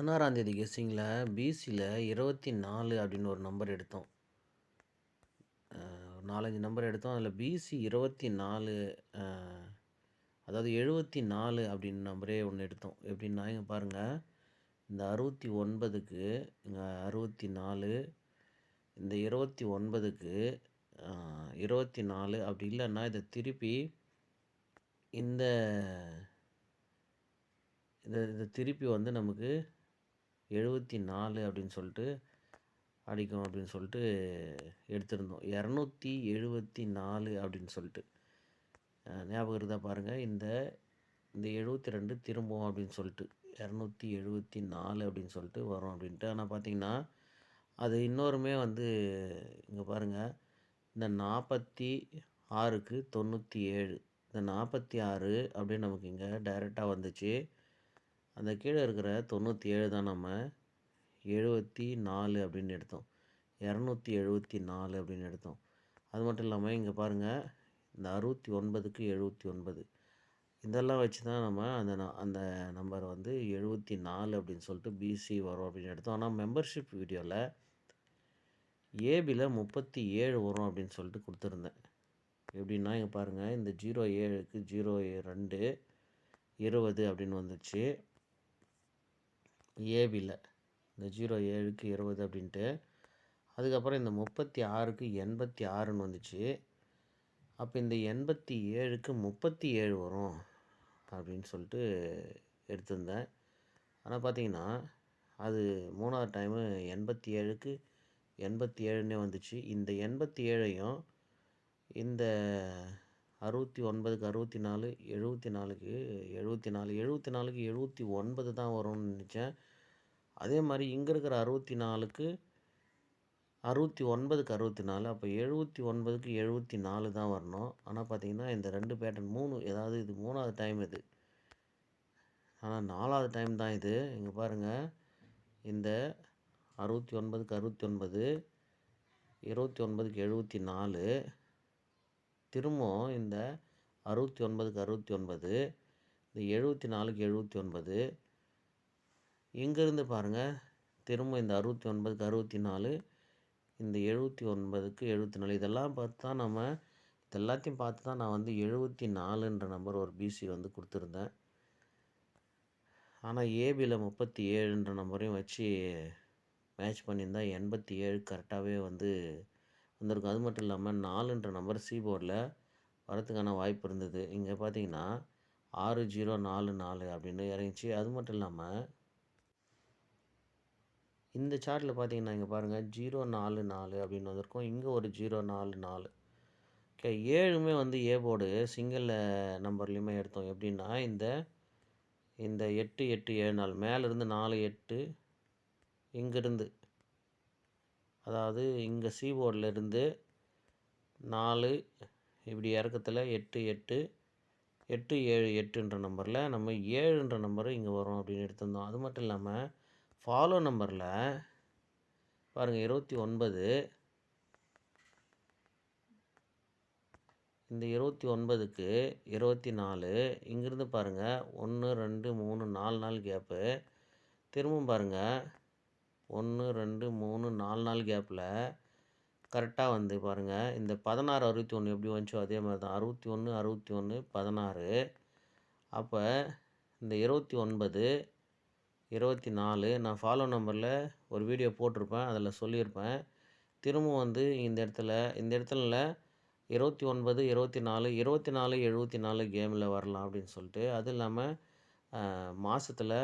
16ஆம் தேதி கெஸ்ஸிங்கில் பிசியில் 24 அப்படின்னு ஒரு நம்பர் எடுத்தோம். 4, 5 நம்பர் எடுத்தோம். அதில் பிசி 24 அதாவது 74 அப்படின்னு நம்பரே ஒன்று எடுத்தோம். எப்படின்னா இங்கே பாருங்கள், இந்த 69க்கு இங்கே 64, இந்த 29க்கு 24. அப்படி இல்லைன்னா இதை திருப்பி இந்த இதை திருப்பி வந்து நமக்கு 74 அப்படின்னு சொல்லிட்டு அடிக்கும் அப்படின்னு சொல்லிட்டு எடுத்திருந்தோம். 274 அப்படின்னு சொல்லிட்டு ஞாபகம் இருந்தா பாருங்கள். இந்த 72 திரும்பவும் அப்படின்னு சொல்லிட்டு 274 அப்படின்னு சொல்லிட்டு வரும் அப்படின்ட்டு. ஆனால் பார்த்தீங்கன்னா அது இன்னொருமே வந்து இங்கே பாருங்கள், இந்த 46க்கு 97, இந்த 46 அப்படியே நமக்கு இங்கே டைரெக்டாக வந்துச்சு. அந்த கீழே இருக்கிற 97 தான் நம்ம 74 அப்படின்னு எடுத்தோம். 274 அப்படின்னு எடுத்தோம். அது மட்டும் இல்லாமல் இங்கே பாருங்கள், இந்த 69க்கு 79, இதெல்லாம் வச்சு தான் நம்ம அந்த நம்பர் வந்து 74 அப்படின்னு சொல்லிட்டு பிசி வரும் அப்படின்னு எடுத்தோம். ஆனால் மெம்பர்ஷிப் வீடியோவில் ஏபியில் 37 வரும் அப்படின்னு சொல்லிட்டு கொடுத்துருந்தேன். எப்படின்னா இங்கே பாருங்கள், இந்த 07க்கு 02 20 அப்படின்னு வந்துச்சு ஏபியில். இந்த 07க்கு 20 அப்படின்ட்டு. அதுக்கப்புறம் இந்த 36க்கு 86ன்னு வந்துச்சு. அப்போ இந்த 87க்கு 37 வரும் அப்படின்னு சொல்லிட்டு எடுத்திருந்தேன். ஆனால் பார்த்தீங்கன்னா அது 3வது டைமு 87க்கு 87ன்னே வந்துச்சு. இந்த 87ஐயும் இந்த 69க்கு 64, 74க்கு 74, 74க்கு 79 தான் வரும்னு நினச்சேன். அதே மாதிரி இங்கே இருக்கிற 64க்கு 69க்கு 64, அப்போ 79க்கு 74 தான் வரணும். ஆனால் பார்த்தீங்கன்னா இந்த 2 பேட்டர்ன் 3, ஏதாவது இது 3வது டைம் இது. ஆனால் 4வது டைம் தான் இது. இங்கே பாருங்கள், இந்த 69க்கு 69, 29க்கு 74, திரும்பவும் இந்த 69க்கு 69, இந்த 74க்கு 79, இங்கேருந்து பாருங்கள் திரும்ப இந்த 69க்கு 64, இந்த 79க்கு 74. இதெல்லாம் பார்த்து தான் எல்லாத்தையும் பார்த்து தான் நான் வந்து 74ன்ற நம்பர் ஒரு பிசி வந்து கொடுத்துருந்தேன். ஆனால் ஏபியில் 37ன்ற நம்பரையும் வச்சு மேட்ச் பண்ணியிருந்தால் 87 கரெக்டாகவே வந்திருக்கும். அது மட்டும் இல்லாமல் 4ன்ற நம்பர் சி போர்டில் வரதுக்கான வாய்ப்பு இருந்தது. இங்கே பார்த்தீங்கன்னா 6044 அப்படின்னு இறங்கிச்சு. அது மட்டும் இல்லாமல் இந்த சார்ட்டில் பார்த்தீங்கன்னா இங்கே பாருங்கள் 044 அப்படின்னு வந்திருக்கும். இங்கே ஒரு 044. ஓகே, 7மே வந்து ஏ போர்டு சிங்கிள் நம்பர்லேயுமே எடுத்தோம். எப்படின்னா இந்த 8874 மேலேருந்து 48, இங்கேருந்து அதாவது இங்கே சி போர்டில் இருந்து 4 இப்படி இறக்கத்தில் 878 நம்பரில் நம்ம 7ன்ற நம்பரு இங்கே வரும் அப்படின்னு எடுத்திருந்தோம். அது மட்டும் இல்லாமல் ஃபாலோ நம்பரில் பாருங்கள் 29, இந்த 29க்கு 24, இங்கேருந்து பாருங்கள் 1 2 3 4 கேப்பு, திரும்பவும் பாருங்கள் 1 2 3 4 கேப்பில் கரெக்டாக வந்து பாருங்கள் இந்த 16 61 எப்படி வந்துச்சோ அதே மாதிரி தான் 61 61 16. அப்போ இந்த 29 24 நான் ஃபாலோ நம்பரில் ஒரு வீடியோ போட்டிருப்பேன், அதில் சொல்லியிருப்பேன். திரும்பவும் வந்து இந்த இடத்துல 29 24 24 74 கேமில் வரலாம் அப்படின்னு சொல்லிட்டு. அது இல்லாமல் மாதத்தில்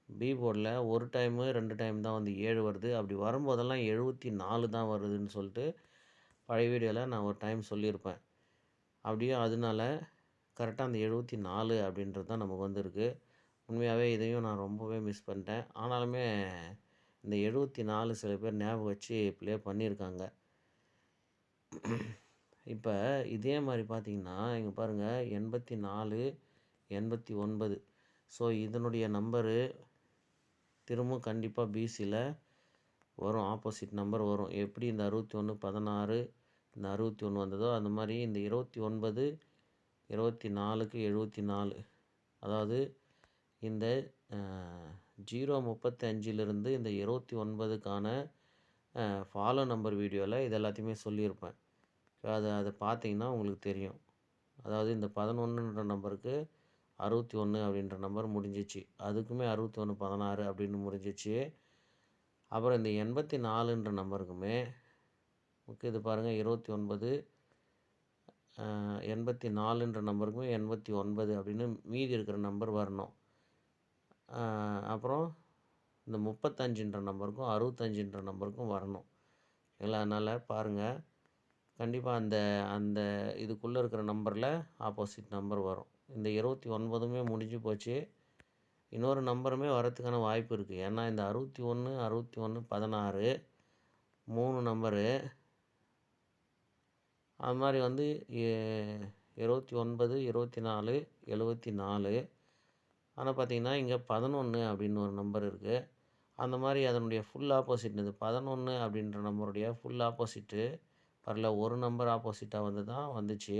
பி போர்டில் ஒரு டைமு 2 டைம் தான் வந்து 7 வருது. அப்படி வரும்போதெல்லாம் 74 தான் வருதுன்னு சொல்லிட்டு பழைய வீடியோவில் நான் ஒரு டைம் சொல்லியிருப்பேன். அப்படியே அதனால கரெக்டாக அந்த 74 அப்படின்றது தான் நமக்கு வந்திருக்கு. உண்மையாகவே இதையும் நான் ரொம்பவே மிஸ் பண்ணிட்டேன். ஆனாலுமே இந்த 74 சில பேர் ஞாபகம் வச்சு ப்ளே பண்ணியிருக்காங்க. இப்போ இதே மாதிரி பார்த்தீங்கன்னா இங்கே பாருங்கள் 84 89. ஸோ இதனுடைய நம்பரு திரும்பவும் கண்டிப்பாக பிசியில் வரும், ஆப்போசிட் நம்பர் வரும். எப்படி இந்த 61 16 இந்த 61 வந்ததோ அந்த மாதிரி இந்த 29 24க்கு 74, அதாவது இந்த 0:35லிருந்து இந்த 29க்கான ஃபாலோ நம்பர் வீடியோவில் இது எல்லாத்தையுமே சொல்லியிருப்பேன். அதை பார்த்தீங்கன்னா உங்களுக்கு தெரியும். அதாவது இந்த 11ன்ற நம்பருக்கு 61 அப்படின்ற நம்பர் முடிஞ்சிச்சு. அதுக்குமே 61, 16 அப்படின்னு முடிஞ்சிச்சு. அப்புறம் இந்த 84ன்ற நம்பருக்குமே இது பாருங்கள் 29 84ன்ற நம்பருக்குமே 89 அப்படின்னு மீதி இருக்கிற நம்பர் வரணும். அப்புறம் இந்த 35ன்ற நம்பருக்கும் 65ன்ற நம்பருக்கும் வரணும். இல்லை அதனால் பாருங்கள், கண்டிப்பாக அந்த அந்த இதுக்குள்ளே இருக்கிற நம்பரில் ஆப்போசிட் நம்பர் வரும். இந்த 29மே முடிஞ்சு போச்சு. இன்னொரு நம்பருமே வரத்துக்கான வாய்ப்பு இருக்குது. ஏன்னா இந்த 61, 61, 16 3 நம்பரு. அது மாதிரி 29, 24, 74. ஆனால் பார்த்தீங்கன்னா இங்கே 11 அப்படின்னு ஒரு நம்பர் இருக்குது. அந்த மாதிரி அதனுடைய ஃபுல் ஆப்போசிட் இது 11 அப்படின்ற நம்பருடைய ஃபுல் ஆப்போசிட்டு வரல. ஒரு நம்பர் ஆப்போசிட்டாக தான் வந்துச்சு.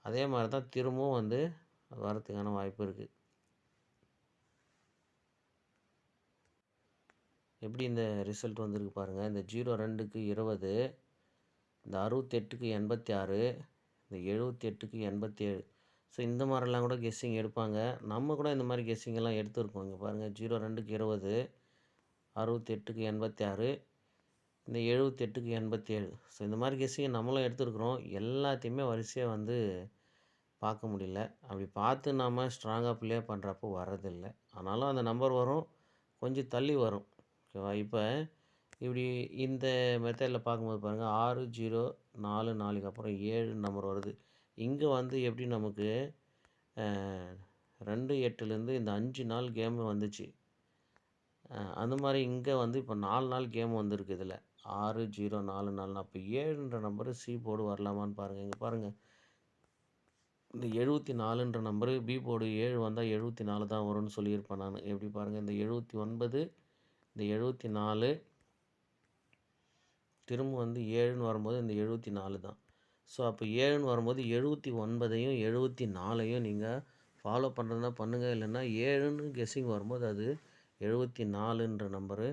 அதே மாதிரி தான் திரும்பவும் வரத்துக்கான வாய்ப்பு இருக்குது. எப்படி இந்த ரிசல்ட் வந்திருக்கு பாருங்கள். இந்த 02க்கு 20, இந்த 68க்கு 86, இந்த 78க்கு 87. ஸோ இந்த மாதிரிலாம் கூட கெஸ்ஸிங் எடுப்பாங்க. நம்ம கூட இந்த மாதிரி கெஸ்ஸிங்கெல்லாம் எடுத்துருக்கோம். இங்கே பாருங்கள் 02க்கு 20, 68க்கு 86, இந்த 78க்கு 87. ஸோ இந்த மாதிரி கெஸ்ஸிங் நம்மளும் எடுத்துருக்குறோம். எல்லாத்தையுமே வரிசையாக பார்க்க முடியல. அப்படி பார்த்து நாம் ஸ்ட்ராங்காக ப்ளே பண்ணுறப்போ வர்றதில்லை. ஆனாலும் அந்த நம்பர் வரும், கொஞ்சம் தள்ளி வரும். ஓகேவா? இப்போ இப்படி இந்த மெத்தடில் பார்க்கும்போது பாருங்கள் 6, 0, 4, 4க்கு அப்புறம் 7 நம்பர் வருது. இங்கே எப்படி நமக்கு 2, 8லேருந்து இந்த 5 நாள் கேமு வந்துச்சு. அந்த மாதிரி இங்கே இப்போ 4 நாள் கேம் வந்திருக்கு. இதில் 6, 0, 4, 4. அப்போ 7ன்ற நம்பரு சி போர்டு வரலாமான்னு பாருங்கள். இங்கே பாருங்கள், இந்த 74ன்ற நம்பரு பி போர்டு 7 வந்தால் 74 தான் வரும்னு சொல்லியிருப்பேன் நான். எப்படி பாருங்கள், இந்த 79, இந்த 74, திரும்ப 7ன்னு வரும்போது இந்த 74 தான். ஸோ அப்போ 7ன்னு வரும்போது 79ஐயும் 74ஐயும் நீங்கள் ஃபாலோ பண்ணுறதுனா பண்ணுங்கள். இல்லைன்னா 7ன்னு கெஸ்ஸிங் வரும்போது அது 74ன்ற நம்பரு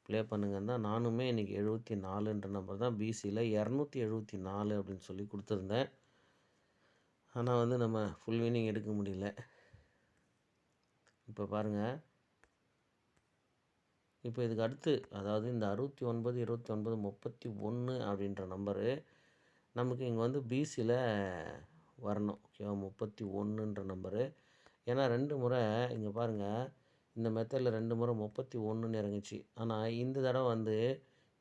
ப்ளே பண்ணுங்கன்னு தான் நானுமே இன்றைக்கி 74ன்ற நம்பர் தான் பிசியில் 274 அப்படின்னு சொல்லி கொடுத்துருந்தேன். ஆனால் நம்ம ஃபுல் வின்னிங் எடுக்க முடியல. இப்போ பாருங்கள், இப்போ இதுக்கு அடுத்து அதாவது இந்த 69, 29, 31 அப்படின்ற நம்பரு நமக்கு இங்கே பிசியில் வரணும். ஓகேவா? 31ன்ற நம்பரு. ஏன்னா 2 முறை இங்கே பாருங்கள், இந்த மெத்தடில் 2 முறை 31ன்னு இறங்குச்சு. ஆனால் இந்த தடவை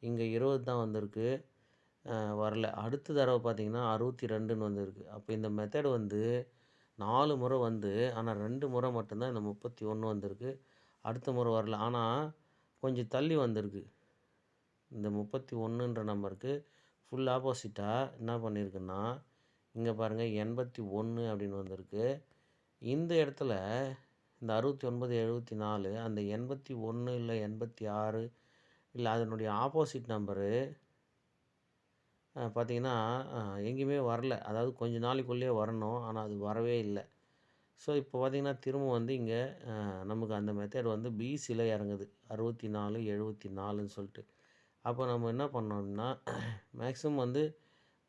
இங்கே 20 தான் வந்திருக்கு, வரல. அடுத்த தடவை பார்த்திங்கன்னா 62ன்னு வந்திருக்கு. அப்போ இந்த மெத்தட் 4 முறை ஆனால் 2 முறை மட்டும்தான் இந்த 31 வந்திருக்கு. அடுத்த முறை வரல. ஆனால் கொஞ்சம் தள்ளி வந்திருக்கு. இந்த 31ன்ற நம்பருக்கு ஃபுல் ஆப்போசிட்டாக என்ன பண்ணியிருக்குன்னா, இங்கே பாருங்கள் 81 அப்படின்னு வந்திருக்கு. இந்த இடத்துல இந்த 69, 74 அந்த 81 இல்லை 86 இல்லை அதனுடைய ஆப்போசிட் நம்பரு பார்த்திங்கன்னா எங்கேயுமே வரல. அதாவது கொஞ்சம் நாளைக்குள்ளேயே வரணும், ஆனால் அது வரவே இல்லை. ஸோ இப்போ பார்த்திங்கன்னா திரும்ப இங்கே நமக்கு அந்த மெத்தட் பிசியில் இறங்குது 64, 74ன்னு சொல்லிட்டு. அப்போ நம்ம என்ன பண்ணோம்னா, மேக்ஸிமம்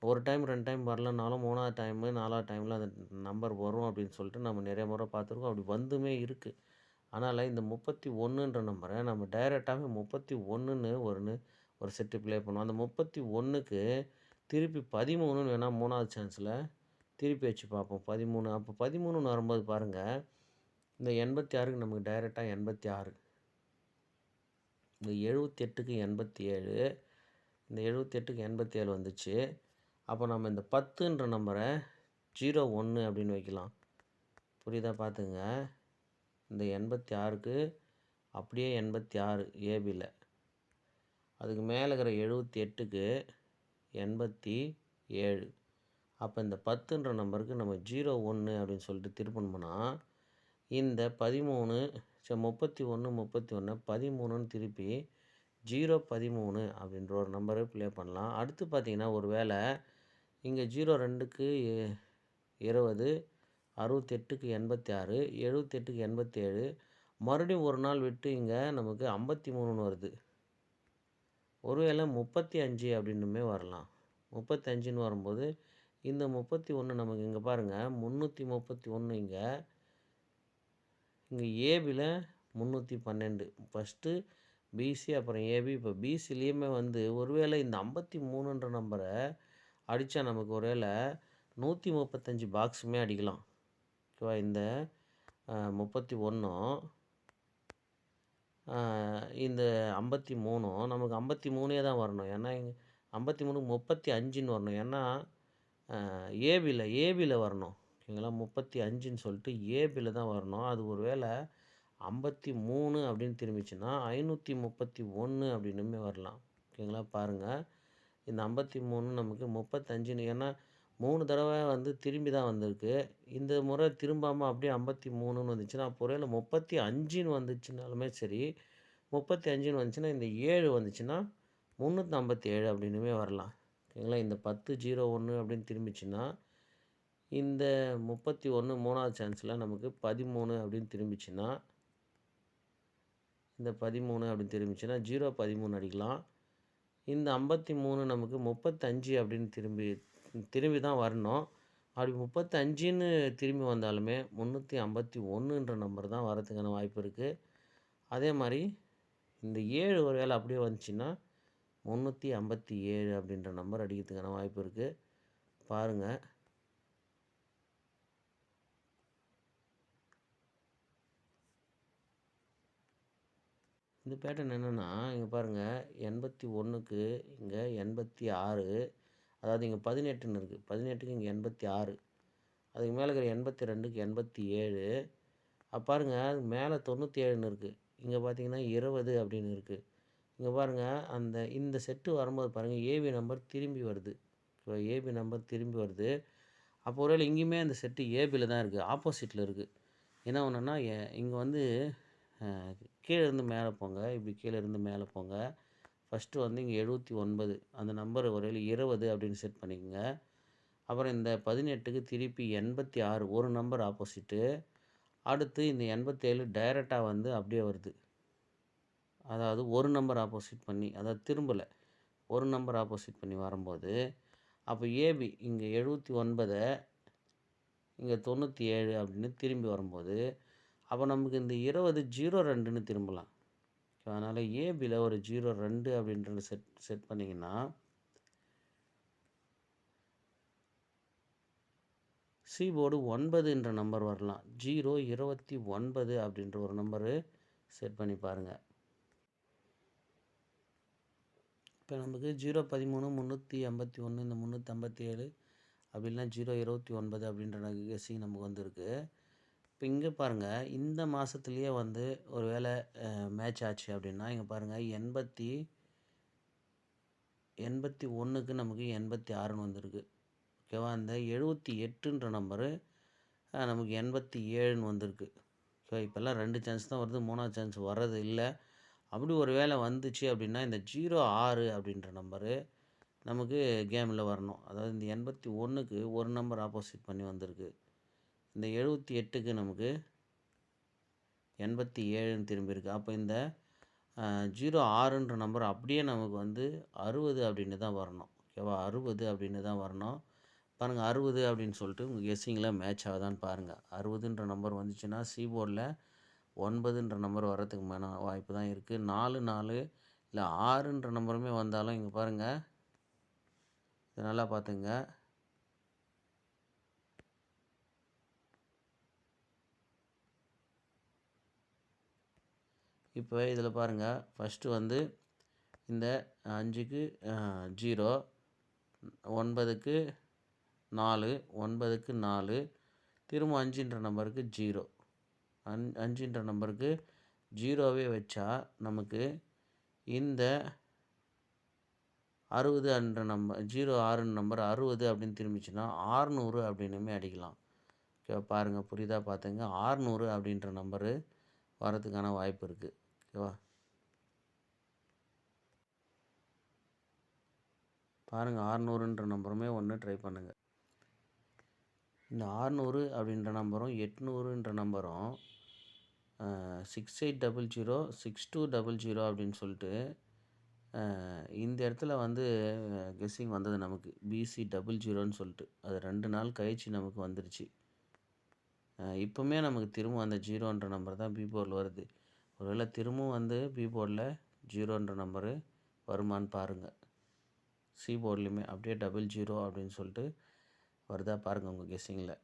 ஒரு டைம் 2 டைம் வரலனாலும் 3ஆவது டைமு 4ஆவது டைமில் அந்த நம்பர் வரும் அப்படின்னு சொல்லிட்டு நம்ம நிறைய முறை பார்த்துருக்கோம். அப்படி வந்துமே இருக்குது. அதனால் இந்த 31ன்ற நம்பரை நம்ம டைரெக்டாகவே 31ன்னு ஒரு செட்டு ப்ளே பண்ணுவோம். அந்த 31க்கு திருப்பி 13ன்னு வேணால் 3ஆவது சான்ஸில் திருப்பி வச்சு பார்ப்போம். 13. அப்போ 13ன்னு வரும்போது பாருங்கள், இந்த 86க்கு நமக்கு டைரெக்டாக 86, இந்த 78க்கு 87, இந்த 78க்கு 87 வந்துச்சு. அப்போ நம்ம இந்த 10ன்ற நம்பரை 01 அப்படின்னு வைக்கலாம். புரியுதா? பார்த்துங்க, இந்த 86க்கு அப்படியே 86 ஏபியில், அதுக்கு மேலே இருக்கிற 78க்கு 87. அப்போ இந்த 10ன்ற நம்பருக்கு நம்ம 01 அப்படின்னு சொல்லிட்டு திருப்பணும்னா இந்த 13 31 31 13ன்னு திருப்பி 013 அப்படின்ற ஒரு நம்பரை ப்ளே பண்ணலாம். அடுத்து பார்த்திங்கன்னா ஒரு வேளை இங்கே 02க்கு 20, 68க்கு 86, 78க்கு 87, மறுபடியும் ஒரு நாள் விட்டு இங்கே நமக்கு 53ன்னு வருது. ஒருவேளை 35 அப்படின்னுமே வரலாம். 35ன்னு வரும்போது, இந்த 31 நமக்கு இங்கே பாருங்கள் 331 இங்கே ஏபில 312 ஃபஸ்ட்டு பிசி அப்புறம் ஏபி. இப்போ பிசிலேயுமே வந்து ஒருவேளை இந்த 53ன்ற நம்பரை அடித்தா நமக்கு ஒருவேளை 135 பாக்ஸுமே அடிக்கலாம். ஓகேவா? இந்த 31ம் இந்த 53ம் நமக்கு 53 தான் வரணும். ஏன்னா 53க்கு 35ன்னு வரணும். ஏன்னா ஏபியில் வரணும். ஓகேங்களா? 35ன்னு சொல்லிட்டு ஏபியில் தான் வரணும். அது ஒரு வேளை 53 அப்படின்னு திரும்பிச்சுன்னா 531 அப்படின்னுமே வரலாம். ஓகேங்களா? பாருங்கள், இந்த 53 நமக்கு 35ன்னு, ஏன்னா 3 தடவை வந்து திரும்பி தான் வந்திருக்கு. இந்த முறை திரும்பாமல் அப்படியே 53ன்னு வந்துச்சுன்னா, அப்போ ஒருவேளை 35ன்னு வந்துச்சுனாலுமே சரி, 35ன்னு வந்துச்சுன்னா, இந்த 7 வந்துச்சுன்னா 357 அப்படின்னுமே வரலாம். ஓகேங்களா? இந்த 1001 அப்படின்னு திரும்பிச்சுன்னா, இந்த 31 3வது சான்ஸில் நமக்கு 13 அப்படின்னு திரும்பிச்சுன்னா, இந்த 13 அப்படின்னு திரும்பிச்சுன்னா 013 அடிக்கலாம். இந்த 53 நமக்கு 35 அப்படின்னு திரும்பி தான் வரணும். அப்படி 35ன்னு திரும்பி வந்தாலுமே 351ன்ற நம்பர் தான் வரதுக்கான வாய்ப்பு இருக்குது. அதே மாதிரி இந்த 7 ஒரு வேளை அப்படியே வந்துச்சுன்னா 357 அப்படின்ற நம்பர் அடிக்கிறதுக்கான வாய்ப்பு இருக்குது. பாருங்கள். இந்த பேட்டர்ன் என்னென்னா, இங்கே பாருங்கள் 81க்கு இங்கே 86, அதாவது இங்கே 18ன்னு இருக்குது. 18க்கு இங்கே 86, அதுக்கு மேலே இருக்கிற 82க்கு 87. பாருங்கள், மேலே 97ன்னு இருக்குது. இங்கே பார்த்தீங்கன்னா 20 அப்படின்னு இருக்குது. இங்கே பாருங்கள், இந்த செட்டு வரும்போது பாருங்கள் ஏபி நம்பர் திரும்பி வருது. ஏபி நம்பர் திரும்பி வருது. அப்போ ஒருவேளை இங்கேயுமே அந்த செட்டு ஏபியில் தான் இருக்குது, ஆப்போசிட்டில் இருக்குது. என்ன ஒன்றுன்னா, இங்கே வந்து கீழே இருந்து மேலே போங்க, இப்படி கீழே இருந்து மேலே போங்க. ஃபஸ்ட்டு வந்து இங்கே 79 அந்த நம்பர் ஒருவேளை 20 அப்படின்னு செட் பண்ணிக்கோங்க. அப்புறம் இந்த 18க்கு திருப்பி 86 ஒரு நம்பர் ஆப்போசிட்டு. அடுத்து இந்த 87 டைரெக்டாக வந்து அப்படியே வருது. அதாவது ஒரு நம்பர் ஆப்போசிட் பண்ணி, அதாவது திரும்பலை, ஒரு நம்பர் ஆப்போசிட் பண்ணி வரும்போது, அப்போ ஏபி இங்கே 79 இங்கே 97 அப்படின்னு திரும்பி வரும்போது, அப்போ நமக்கு இந்த 20 02ன்னு திரும்பலாம். அதனால் ஏபியில் ஒரு 02 அப்படின்றது செட் பண்ணிங்கன்னா, சி போர்டு 9ன்ற நம்பர் வரலாம். 029 அப்படின்ற ஒரு நம்பரு செட் பண்ணி பாருங்கள். இப்போ நமக்கு 013 381 இந்த 357 அப்படின்னா 029 அப்படின்ற கெஸ்ஸிங் நமக்கு வந்துருக்கு. இப்போ இங்கே பாருங்கள், இந்த மாதத்துலேயே வந்து ஒரு வேளை மேட்ச் ஆச்சு அப்படின்னா, இங்கே பாருங்கள் 81க்கு நமக்கு 86ன்னு வந்திருக்கு. ஓகேவா? அந்த 78ன்ற நம்பரு நமக்கு 87ன்னு வந்திருக்கு. ஸோ இப்போல்லாம் 2 சான்ஸ் தான் வருது, 3வது சான்ஸ் வர்றது இல்லை. அப்படி ஒரு வேளை வந்துச்சு அப்படின்னா, இந்த 06 அப்படின்ற நம்பரு நமக்கு கேமில் வரணும். அதாவது இந்த 81க்கு ஒரு நம்பர் ஆப்போசிட் பண்ணி வந்திருக்கு. இந்த 78க்கு நமக்கு 87ன்னு திரும்பியிருக்கு. அப்போ இந்த 06ன்ற நம்பர் அப்படியே நமக்கு வந்து 60 அப்படின்னு தான் வரணும். ஓகேவா? 60 அப்படின்னு தான் வரணும். பாருங்கள், 60 அப்படின்னு சொல்லிட்டு உங்கள் கெஸ்ஸிங்கில் மேட்ச் ஆகுதான்னு பாருங்கள். 60ன்ற நம்பர் வந்துச்சுன்னா சி போர்டில் 9ன்ற நம்பர் வர்றதுக்கு வாய்ப்பு தான் இருக்குது. 4 4 இல்லை 6ன்ற நம்பருமே வந்தாலும் இங்கே பாருங்கள், இதை நல்லா பார்த்துங்க. இப்போ இதில் பாருங்கள், ஃபஸ்ட்டு வந்து இந்த 5க்கு 0, 9க்கு 4, 9க்கு 4, திரும்ப 5ன்ற நம்பருக்கு 0, 5ன்ற நம்பருக்கு 0வே வச்சா நமக்கு இந்த 60 என்ற நம்பர் 06 நம்பர் 60 அப்படின்னு திரும்பிச்சுன்னா 600 அப்படின்னுமே அடிக்கலாம். ஓகேவா? பாருங்கள், புரியுதா பார்த்துங்க. 600 அப்படின்ற நம்பரு வரதுக்கான வாய்ப்பு இருக்குது. ஓகேவா? பாருங்கள், 600ன்ற நம்பருமே ஒன்று ட்ரை பண்ணுங்கள். இந்த 600 அப்படின்ற நம்பரும் 800ன்ற நம்பரும் 6800 6200 அப்படின்னு சொல்லிட்டு இந்த இடத்துல வந்து கெஸ்ஸிங் வந்தது நமக்கு பிசி 00ன்னு சொல்லிட்டு அது 2 நாள் கழிச்சு நமக்கு வந்துருச்சு. இப்போவுமே நமக்கு திரும்ப அந்த 0ன்ற நம்பர் தான் பி போர்டில் வருது. ஒருவேளை திரும்பவும் வந்து பி போர்டில் 0ன்ற நம்பரு வருமான்னு பாருங்கள். சி போர்ட்லேயுமே அப்படியே 00 அப்படின்னு சொல்லிட்டு வருதா பாருங்கள் உங்கள் கெஸ்ஸிங்கில்.